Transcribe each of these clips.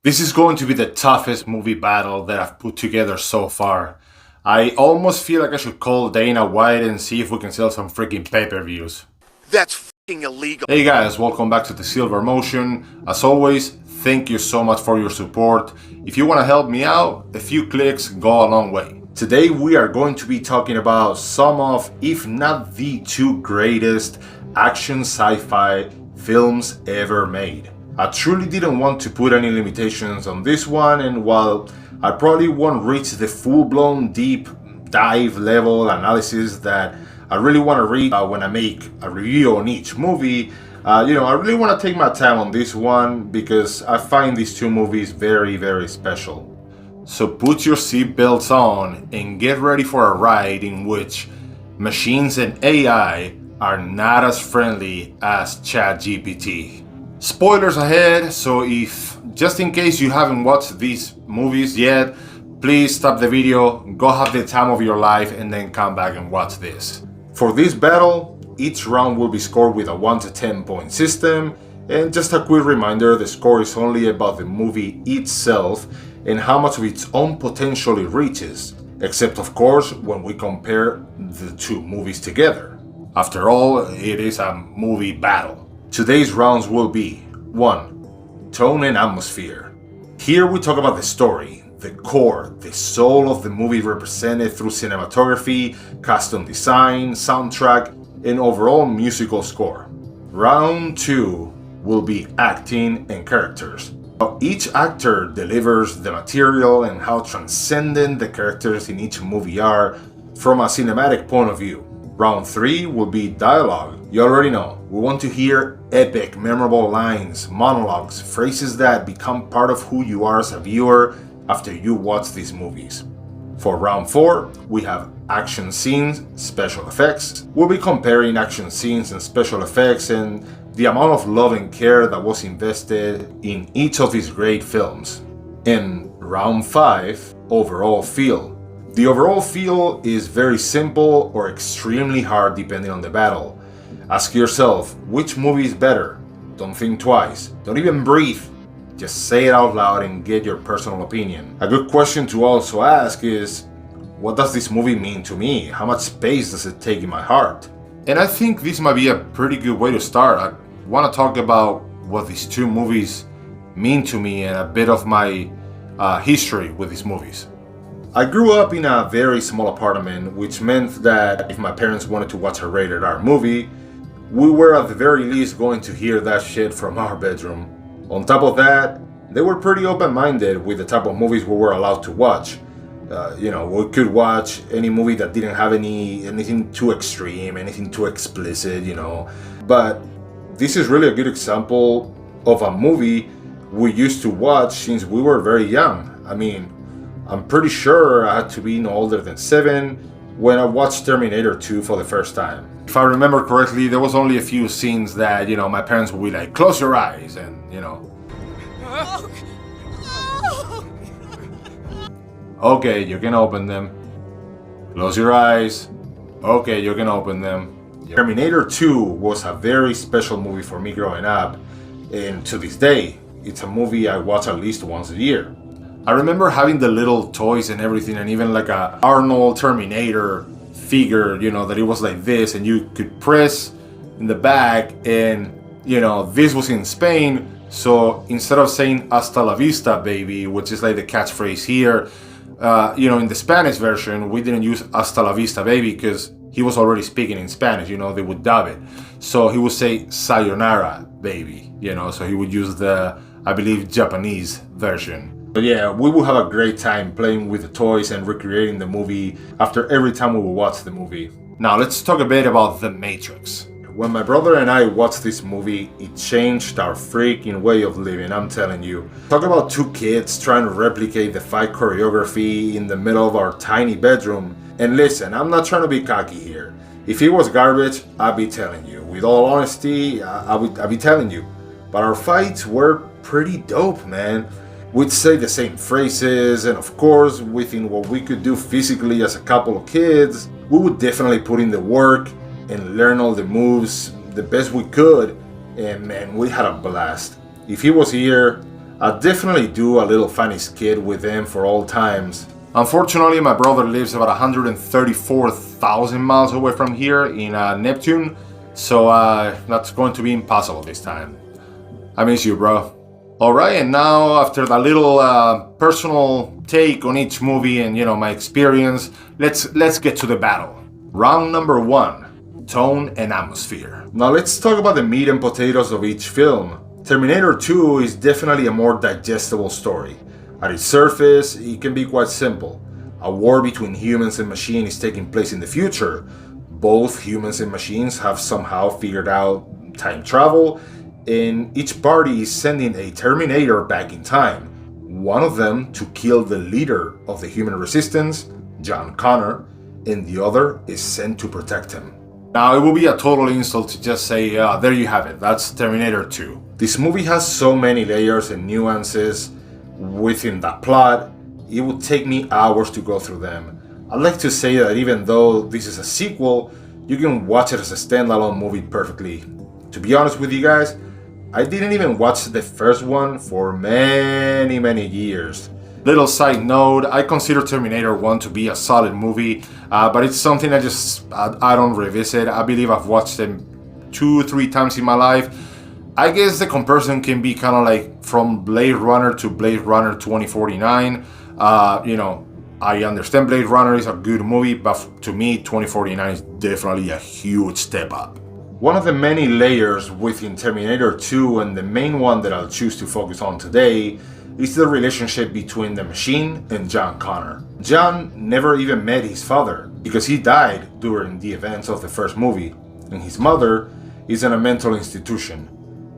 This is going to be the toughest movie battle that I've put together so far. I almost feel like I should call Dana White and see if we can sell some freaking pay-per-views. That's f***ing illegal. Hey guys, welcome back to the Silver Motion. As always, thank you so much for your support. If you want to help me out, a few clicks go a long way. Today we are going to be talking about some of, if not the two greatest action sci-fi films ever made. I truly didn't want to put any limitations on this one, and while I probably won't reach the full-blown deep dive level analysis that I really want to read when I make a review on each movie, I really want to take my time on this one because I find these two movies very, very special. So put your seatbelts on and get ready for a ride in which machines and AI are not as friendly as ChatGPT. Spoilers ahead, so if, just in case you haven't watched these movies yet, please stop the video, go have the time of your life, and then come back and watch this. For this battle, each round will be scored with a 1 to 10 point system, and just a quick reminder, the score is only about the movie itself and how much of its own potential it reaches, except of course when we compare the two movies together. After all, it is a movie battle. Today's rounds will be 1. Tone and atmosphere. Here we talk about the story, the core, the soul of the movie represented through cinematography, costume design, soundtrack, and overall musical score. Round 2 will be acting and characters. How each actor delivers the material and how transcendent the characters in each movie are from a cinematic point of view. Round 3 will be dialogue. You already know, we want to hear epic, memorable lines, monologues, phrases that become part of who you are as a viewer after you watch these movies. For round 4, we have action scenes, special effects. We'll be comparing action scenes and special effects and the amount of love and care that was invested in each of these great films. In round 5, overall feel. The overall feel is very simple or extremely hard depending on the battle. Ask yourself, which movie is better? Don't think twice. Don't even breathe. Just say it out loud and get your personal opinion. A good question to also ask is, what does this movie mean to me? How much space does it take in my heart? And I think this might be a pretty good way to start. I want to talk about what these two movies mean to me and a bit of my history with these movies. I grew up in a very small apartment, which meant that if my parents wanted to watch a rated R movie, we were at the very least going to hear that shit from our bedroom. On top of that, they were pretty open-minded with the type of movies we were allowed to watch. We could watch any movie that didn't have anything too extreme, anything too explicit, But this is really a good example of a movie we used to watch since we were very young. I mean, I'm pretty sure I had to be no older than 7 when I watched Terminator 2 for the first time. If I remember correctly, there was only a few scenes that, my parents would be like, close your eyes, and, Okay, you can open them. Close your eyes. Okay, you can open them. Terminator 2 was a very special movie for me growing up, and to this day, it's a movie I watch at least once a year. I remember having the little toys and everything, and even like a Arnold Terminator figure, that it was like this, and you could press in the back, and this was in Spain, so instead of saying hasta la vista baby, which is like the catchphrase here, in the Spanish version we didn't use hasta la vista baby because he was already speaking in Spanish, they would dub it, so he would say sayonara baby, so he would use the, I believe, Japanese version. But yeah, we would have a great time playing with the toys and recreating the movie after every time we would watch the movie. Now let's talk a bit about The Matrix. When my brother and I watched this movie, it changed our freaking way of living, I'm telling you. Talk about two kids trying to replicate the fight choreography in the middle of our tiny bedroom. And listen, I'm not trying to be cocky here. If it was garbage, I'd be telling you. With all honesty, I'd be telling you. But our fights were pretty dope, man. We'd say the same phrases, and of course, within what we could do physically as a couple of kids, we would definitely put in the work and learn all the moves the best we could, and man, we had a blast. If he was here, I'll definitely do a little funny skit with them for all times. Unfortunately, my brother lives about 134,000 miles away from here in Neptune, so that's going to be impossible this time. I miss you, bro. Alright, and now after that little personal take on each movie and my experience, let's get to the battle. Round number 1, tone and atmosphere. Now let's talk about the meat and potatoes of each film. Terminator 2 is definitely a more digestible story. At its surface, it can be quite simple. A war between humans and machines is taking place in the future. Both humans and machines have somehow figured out time travel, and each party is sending a Terminator back in time. One of them to kill the leader of the human resistance, John Connor, and the other is sent to protect him. Now, it will be a total insult to just say, there you have it, that's Terminator 2. This movie has so many layers and nuances within that plot, it would take me hours to go through them. I'd like to say that even though this is a sequel, you can watch it as a standalone movie perfectly. To be honest with you guys, I didn't even watch the first one for many years. Little side note, I consider Terminator 1 to be a solid movie, but it's something I don't revisit. I believe I've watched them 2-3 times in my life. I guess the comparison can be kind of like from Blade Runner to Blade Runner 2049. I understand Blade Runner is a good movie, but to me, 2049 is definitely a huge step up. One of the many layers within Terminator 2, and the main one that I'll choose to focus on today, is the relationship between the machine and John Connor. John never even met his father because he died during the events of the first movie, and his mother is in a mental institution.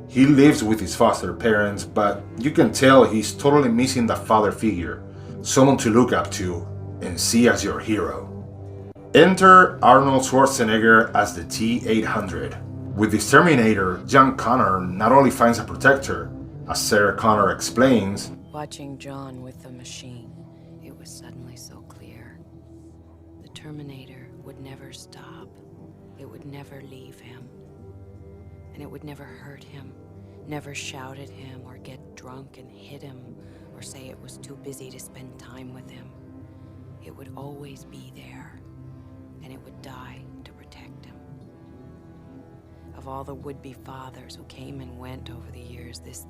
He lives with his foster parents, but you can tell he's totally missing that father figure, someone to look up to and see as your hero. Enter Arnold Schwarzenegger as the T-800. With this Terminator, John Connor not only finds a protector, as Sarah Connor explains, watching John with the machine, it was suddenly so clear. The Terminator would never stop. It would never leave him. And it would never hurt him, never shout at him or get drunk and hit him or say it was too busy to spend time with him. It would always be there, and it would die to protect him. Of all the would-be fathers who came and went over the years, this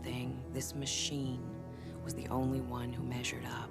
machine, was the only one who measured up.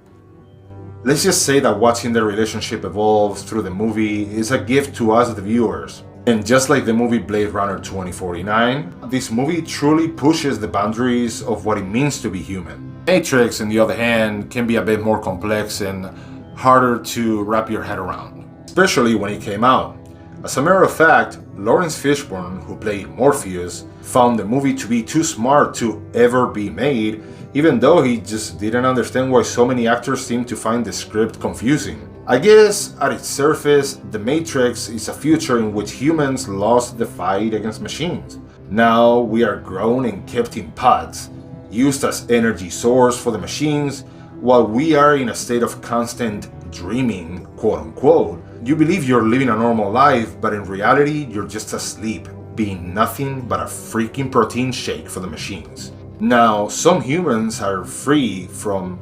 Let's just say that watching their relationship evolve through the movie is a gift to us, the viewers. And just like the movie Blade Runner 2049, this movie truly pushes the boundaries of what it means to be human. Matrix, on the other hand, can be a bit more complex and harder to wrap your head around, especially when it came out. As a matter of fact, Lawrence Fishburne, who played Morpheus, found the movie to be too smart to ever be made, even though he just didn't understand why so many actors seemed to find the script confusing. I guess, at its surface, The Matrix is a future in which humans lost the fight against machines. Now we are grown and kept in pods, used as energy source for the machines, while we are in a state of constant dreaming, quote unquote. You believe you're living a normal life, but in reality, you're just asleep, being nothing but a freaking protein shake for the machines. Now, some humans are free from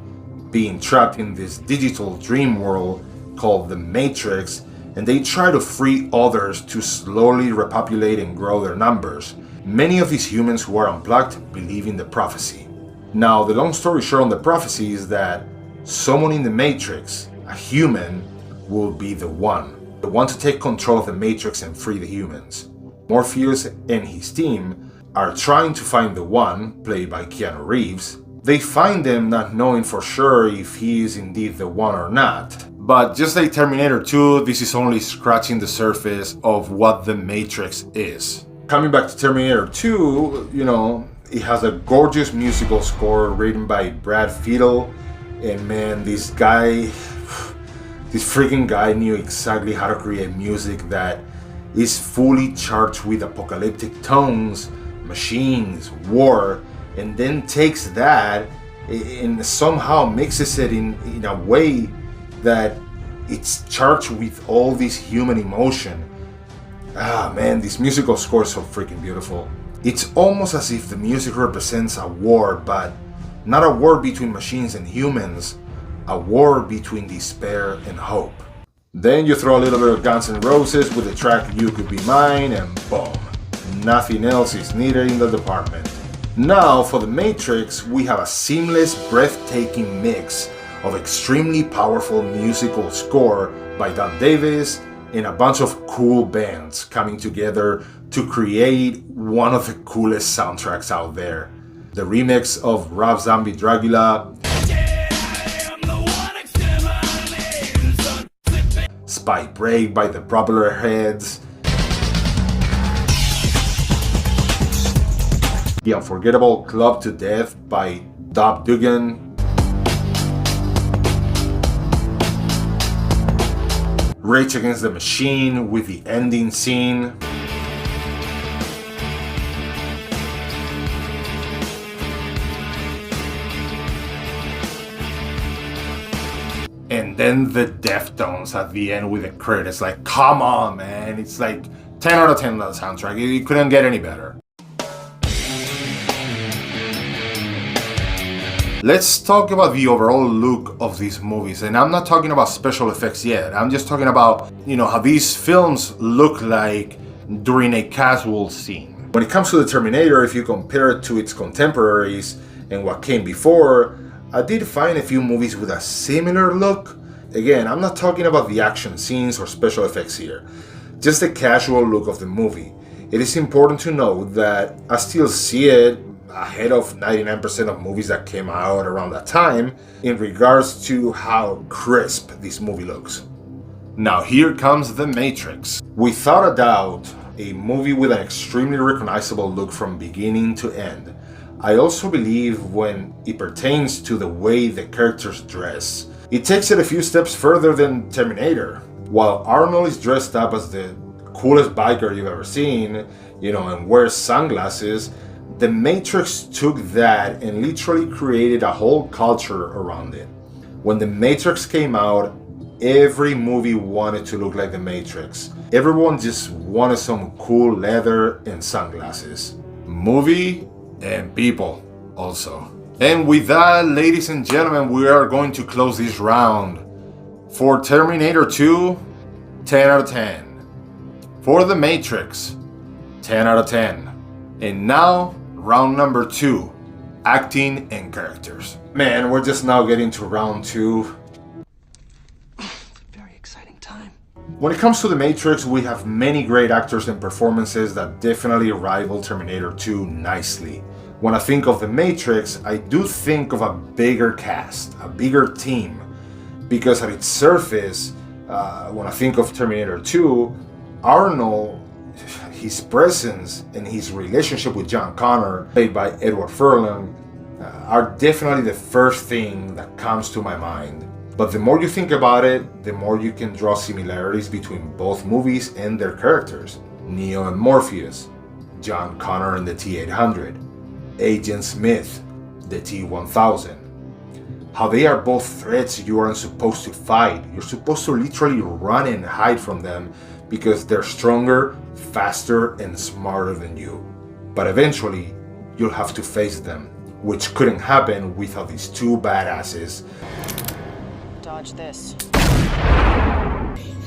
being trapped in this digital dream world called the Matrix, and they try to free others to slowly repopulate and grow their numbers. Many of these humans who are unplugged believe in the prophecy. Now, the long story short on the prophecy is that someone in the Matrix, a human, will be the one to take control of the Matrix and free the humans. Morpheus and his team are trying to find the one, played by Keanu Reeves. They find them not knowing for sure if he is indeed the one or not. But just like Terminator 2, this is only scratching the surface of what the Matrix is. Coming back to Terminator 2, it has a gorgeous musical score written by Brad Fiedel. And man, this freaking guy knew exactly how to create music that is fully charged with apocalyptic tones, machines, war, and then takes that and somehow mixes it in a way that it's charged with all this human emotion. Ah man, this musical score is so freaking beautiful. It's almost as if the music represents a war, but Not a war between machines and humans, a war between despair and hope. Then you throw a little bit of Guns N' Roses with the track You Could Be Mine, and boom, nothing else is needed in the department. Now for The Matrix, we have a seamless, breathtaking mix of extremely powerful musical score by Don Davis and a bunch of cool bands coming together to create one of the coolest soundtracks out there. The remix of Rob Zombie Dragula, Spike Break by the Propeller Heads, the unforgettable Club to Death by Dob Dugan, Rage Against the Machine with the ending scene, and then the Deftones at the end with the credits. Like, come on, man. It's like 10 out of 10 on the soundtrack. You couldn't get any better. Let's talk about the overall look of these movies. And I'm not talking about special effects yet. I'm just talking about, how these films look like during a casual scene. When it comes to the Terminator, if you compare it to its contemporaries and what came before, I did find a few movies with a similar look. Again, I'm not talking about the action scenes or special effects here, just the casual look of the movie. It is important to note that I still see it ahead of 99% of movies that came out around that time in regards to how crisp this movie looks. Now here comes The Matrix. Without a doubt, a movie with an extremely recognizable look from beginning to end. I also believe when it pertains to the way the characters dress, it takes it a few steps further than Terminator. While Arnold is dressed up as the coolest biker you've ever seen, and wears sunglasses, The Matrix took that and literally created a whole culture around it. When The Matrix came out, every movie wanted to look like The Matrix. Everyone just wanted some cool leather and sunglasses. Movie and people also. And with that, ladies and gentlemen, we are going to close this round. For Terminator 2, 10 out of 10. For The Matrix, 10 out of 10. And now, round number 2, acting and characters. Man, we're just now getting to round 2. Very exciting time. When it comes to The Matrix, we have many great actors and performances that definitely rival Terminator 2 nicely. When I think of The Matrix, I do think of a bigger cast, a bigger team, because at its surface, when I think of Terminator 2, Arnold, his presence and his relationship with John Connor, played by Edward Furlong, are definitely the first thing that comes to my mind. But the more you think about it, the more you can draw similarities between both movies and their characters. Neo and Morpheus, John Connor and the T-800, Agent Smith, the T-1000. How they are both threats you aren't supposed to fight. You're supposed to literally run and hide from them because they're stronger, faster, and smarter than you. But eventually, you'll have to face them, which couldn't happen without these two badasses. Dodge this.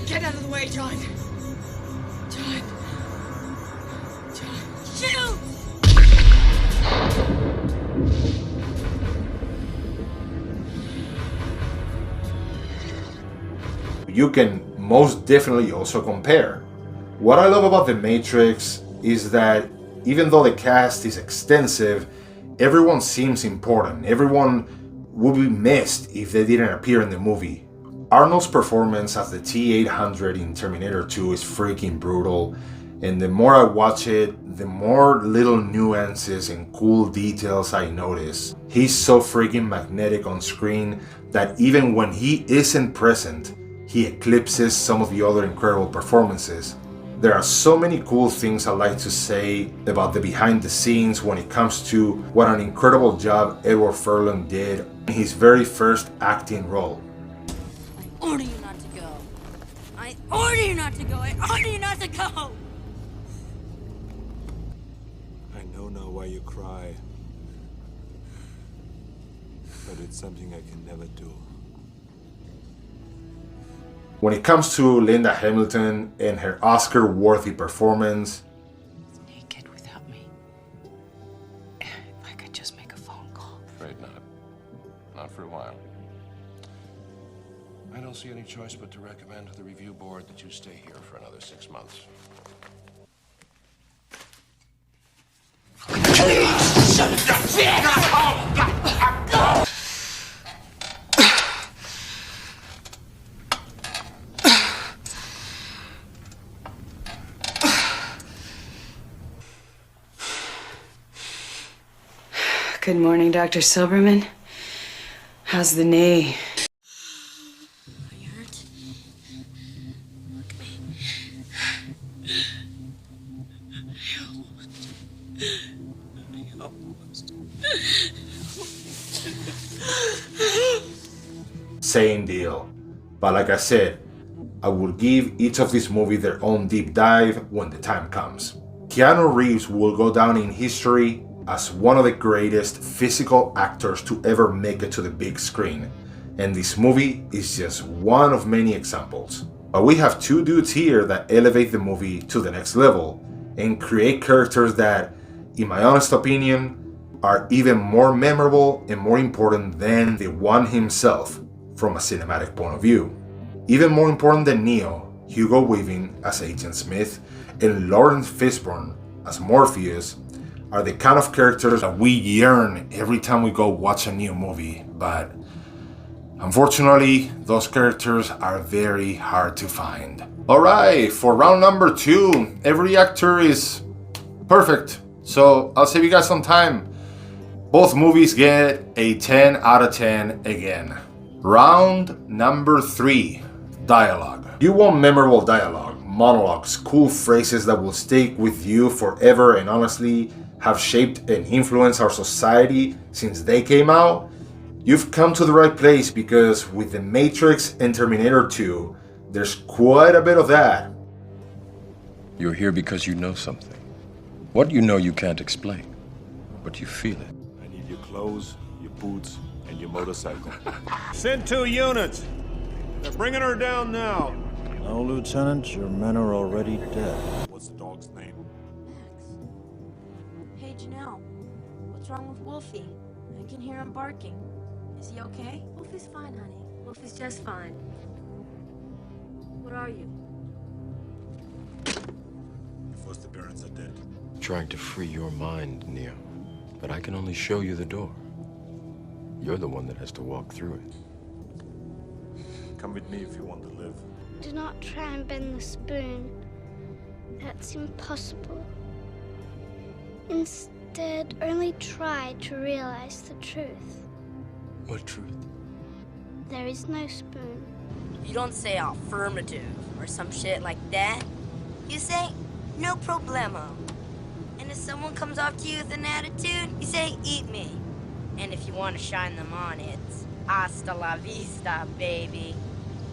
Get out of the way, John! John! Shoot! You can most definitely also compare. What I love about The Matrix is that even though the cast is extensive, everyone seems important. Everyone would be missed if they didn't appear in the movie. Arnold's performance as the T-800 in Terminator 2 is freaking brutal, and the more I watch it, the more little nuances and cool details I notice. He's so freaking magnetic on screen that even when he isn't present, he eclipses some of the other incredible performances. There are so many cool things I like to say about the behind the scenes when it comes to what an incredible job Edward Furlong did in his very first acting role. I order you not to go. I order you not to go. I order you not to go. I know now why you cry. but it's something I can never do. When it comes to Linda Hamilton and her Oscar-worthy performance, Naked without me. If I could just make a phone call. Afraid not. Not for a while. I don't see any choice but to recommend to the review board that you stay here for another 6 months. Good morning, Dr. Silberman. How's the knee? I hurt. Look at me. I almost. same deal. But like I said, I will give each of these movies their own deep dive when the time comes. Keanu Reeves will go down in history as one of the greatest physical actors to ever make it to the big screen, and this movie is just one of many examples. But we have two dudes here that elevate the movie to the next level and create characters that, in my honest opinion, are even more memorable and more important than the one himself from a cinematic point of view. Even more important than Neo, Hugo Weaving as Agent Smith and Lawrence Fishburne as Morpheus are the kind of characters that we yearn every time we go watch a new movie, but unfortunately, those characters are very hard to find. Alright, for round number 2, every actor is perfect, so I'll save you guys some time. Both movies get a 10 out of 10 again. Round number 3, dialogue. You want memorable dialogue, monologues, cool phrases that will stick with you forever and honestly have shaped and influenced our society since they came out? You've come to the right place, because with The Matrix and Terminator 2, there's quite a bit of that. You're here because you know something. What you know you can't explain, but you feel it. I need your clothes, your boots, and your motorcycle. Send 2 units. They're bringing her down now. No, Lieutenant, your men are already dead. What's the dog's name? Max. Hey, Janelle. What's wrong with Wolfie? I can hear him barking. Is he okay? Wolfie's fine, honey. Wolfie's just fine. What are you? Your first appearance are dead. Trying to free your mind, Neo. But I can only show you the door. You're the one that has to walk through it. Come with me if you want to live. Do not try and bend the spoon. That's impossible. Instead, only try to realize the truth. What truth? There is no spoon. You don't say affirmative or some shit like that. You say, no problemo. And if someone comes up to you with an attitude, you say, eat me. And if you want to shine them on, it's hasta la vista, baby.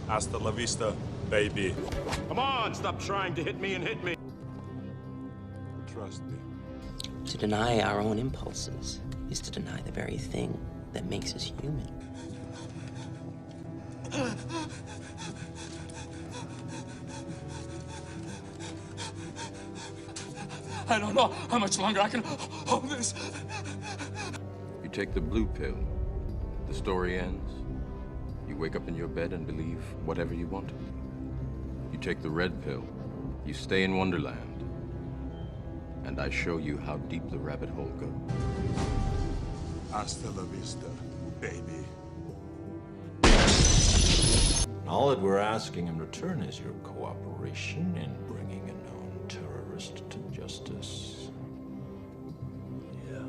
Hasta la vista, baby. Come on, stop trying to hit me and hit me. Trust me. To deny our own impulses is to deny the very thing that makes us human. I don't know how much longer I can hold this. You take the blue pill. The story ends. You wake up in your bed and believe whatever you want to. You take the red pill. You stay in Wonderland. And I show you how deep the rabbit hole goes. Hasta la vista, baby. All that we're asking in return is your cooperation in bringing a known terrorist to justice. Yeah.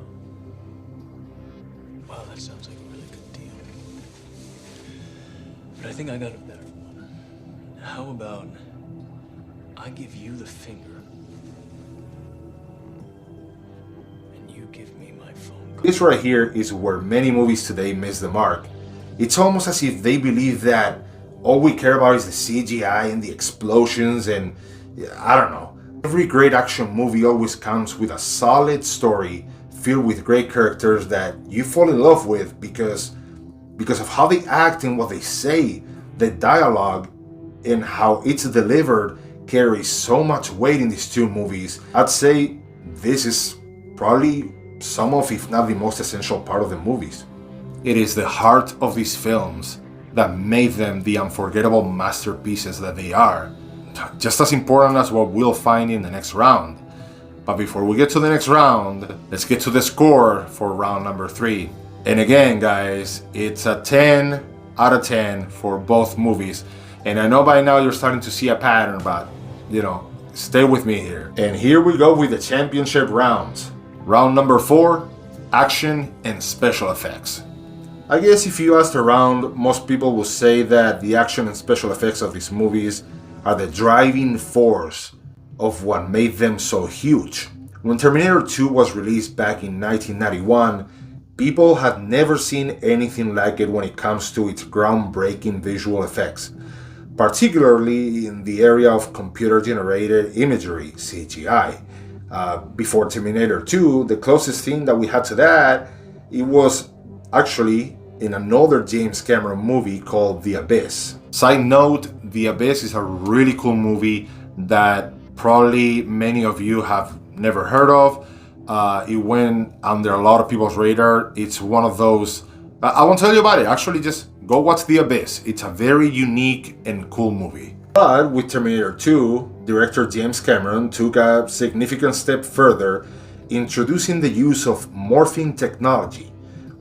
Wow, that sounds like a really good deal. But I think I got a better one. How about I give you the finger, and you give me my phone call? This right here is where many movies today miss the mark. It's almost as if they believe that all we care about is the CGI and the explosions and, I don't know. Every great action movie always comes with a solid story filled with great characters that you fall in love with because because of how they act and what they say. The dialogue and how it's delivered carries so much weight in these two movies. I'd say this is probably some of, if not the most essential part of the movies. It is the heart of these films that made them the unforgettable masterpieces that they are. Just as important as what we'll find in the next round. But before we get to the next round, let's get to the score for round number 3. And again, guys, it's a 10 out of 10 for both movies. And I know by now you're starting to see a pattern, but, stay with me here. And here we go with the championship rounds. Round number 4, action and special effects. I guess if you asked around, most people will say that the action and special effects of these movies are the driving force of what made them so huge. When Terminator 2 was released back in 1991, people had never seen anything like it when it comes to its groundbreaking visual effects, particularly in the area of computer-generated imagery, CGI. Before Terminator 2, the closest thing that we had to that, it was actually in another James Cameron movie called The Abyss. Side note, The Abyss is a really cool movie that probably many of you have never heard of. It went under a lot of people's radar. It's one of those, I won't tell you about it, actually just go watch The Abyss. It's a very unique and cool movie. But with Terminator 2, director James Cameron took a significant step further, introducing the use of morphing technology,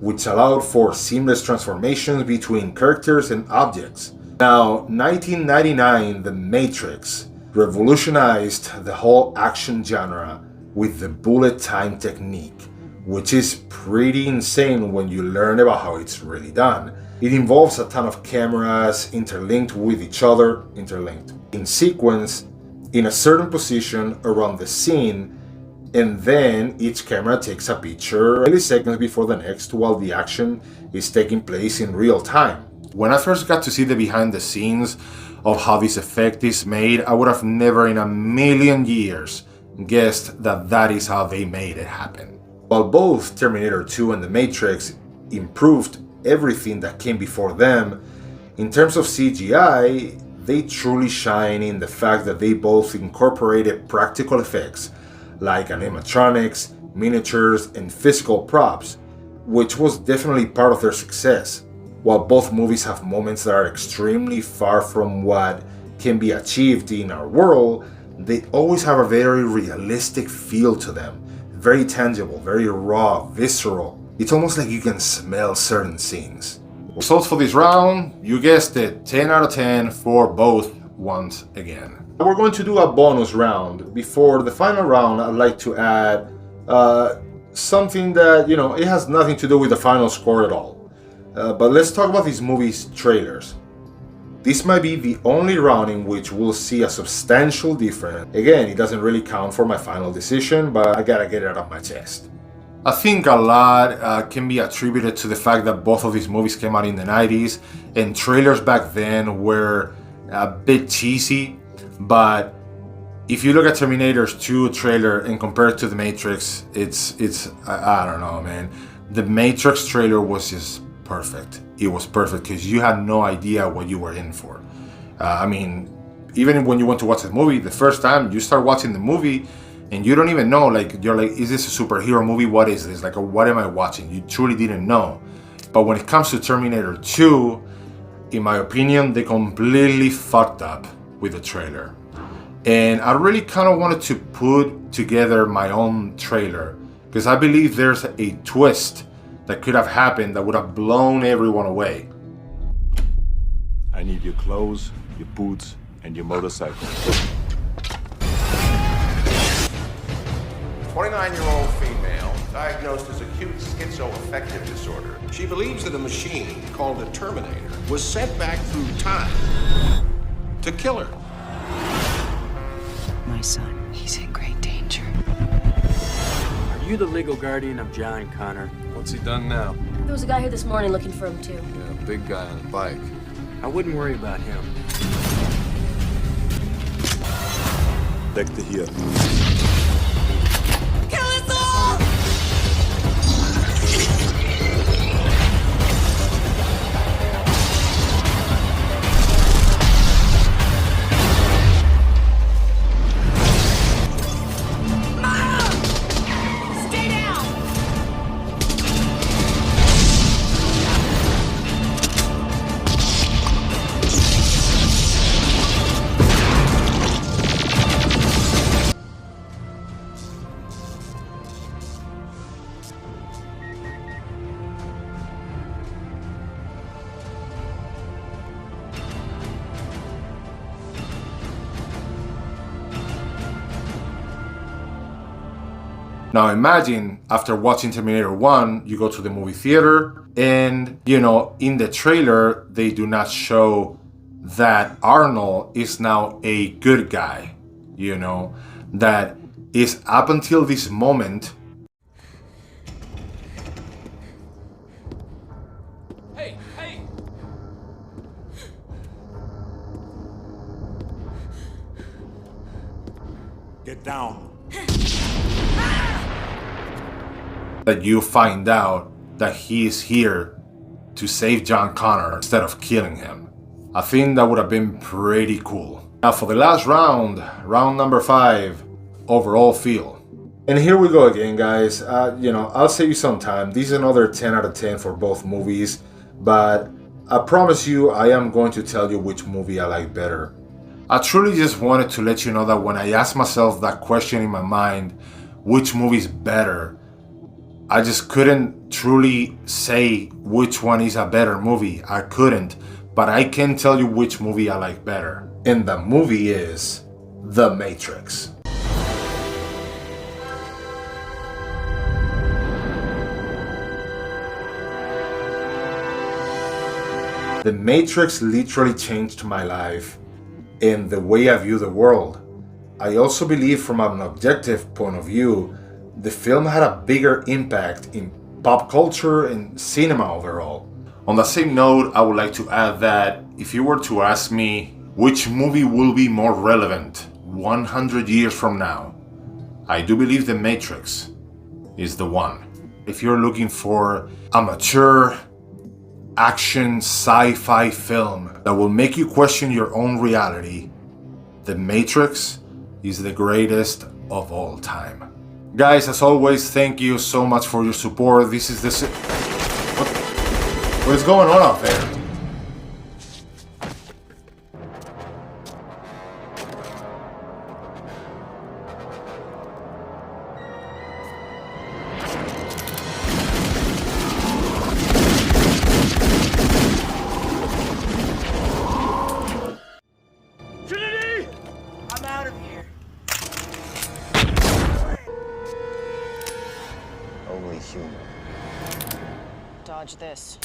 which allowed for seamless transformations between characters and objects. Now, 1999, The Matrix revolutionized the whole action genre with the bullet time technique, which is pretty insane when you learn about how it's really done. It involves a ton of cameras interlinked with each other, in sequence, in a certain position around the scene, and then each camera takes a picture milliseconds before the next while the action is taking place in real time. When I first got to see the behind the scenes of how this effect is made, I would have never in a million years guessed that that is how they made it happen. While both Terminator 2 and The Matrix improved everything that came before them, in terms of CGI, they truly shine in the fact that they both incorporated practical effects like animatronics, miniatures, and physical props, which was definitely part of their success. While both movies have moments that are extremely far from what can be achieved in our world, they always have a very realistic feel to them. Very tangible, very raw, visceral. It's almost like you can smell certain scenes. Results for this round, you guessed it, 10 out of 10 for both once again. We're going to do a bonus round. Before the final round, I'd like to add something that, it has nothing to do with the final score at all. But let's talk about these movies' trailers. This might be the only round in which we'll see a substantial difference. Again, it doesn't really count for my final decision, but I gotta get it out of my chest. I think a lot can be attributed to the fact that both of these movies came out in the 90s, and trailers back then were a bit cheesy. But if you look at Terminator 2 trailer and compare it to The Matrix, it's I don't know, man. The Matrix trailer was just perfect. It was perfect because you had no idea what you were in for. Even when you went to watch the movie, the first time you start watching the movie and you don't even know, you're like, is this a superhero movie? What is this? What am I watching? You truly didn't know. But when it comes to Terminator 2, in my opinion, they completely fucked up with the trailer. And I really kind of wanted to put together my own trailer because I believe there's a twist that could have happened that would have blown everyone away. I need your clothes, your boots, and your motorcycle. 29-year-old female diagnosed as acute schizoaffective disorder. She believes that a machine called a Terminator was sent back through time to kill her. My son, he's in great danger. Are you the legal guardian of John Connor? What's he done now? There was a guy here this morning looking for him, too. Yeah, a big guy on a bike. I wouldn't worry about him. Deck the here. Kill us all! Now imagine after watching Terminator 1, you go to the movie theater and, you know, in the trailer, they do not show that Arnold is now a good guy, you know, that is up until this moment. Hey, hey! Get down. That you find out that he is here to save John Connor instead of killing him. I think that would have been pretty cool. Now for the last round, round number 5, overall feel. And here we go again, guys. You know, I'll save you some time. This is another 10 out of 10 for both movies, but I promise you I am going to tell you which movie I like better. I truly just wanted to let you know that when I asked myself that question in my mind, which movie is better, I just couldn't truly say which one is a better movie. I couldn't, but I can tell you which movie I like better. And the movie is The Matrix. The Matrix literally changed my life and the way I view the world. I also believe from an objective point of view, the film had a bigger impact in pop culture and cinema overall. On the same note, I would like to add that if you were to ask me which movie will be more relevant 100 years from now, I do believe The Matrix is the one. If you're looking for a mature action sci-fi film that will make you question your own reality, The Matrix is the greatest of all time. Guys, as always, thank you so much for your support. This is the... What is going on out there? Trinity! I'm out of here. Only human. Dodge this.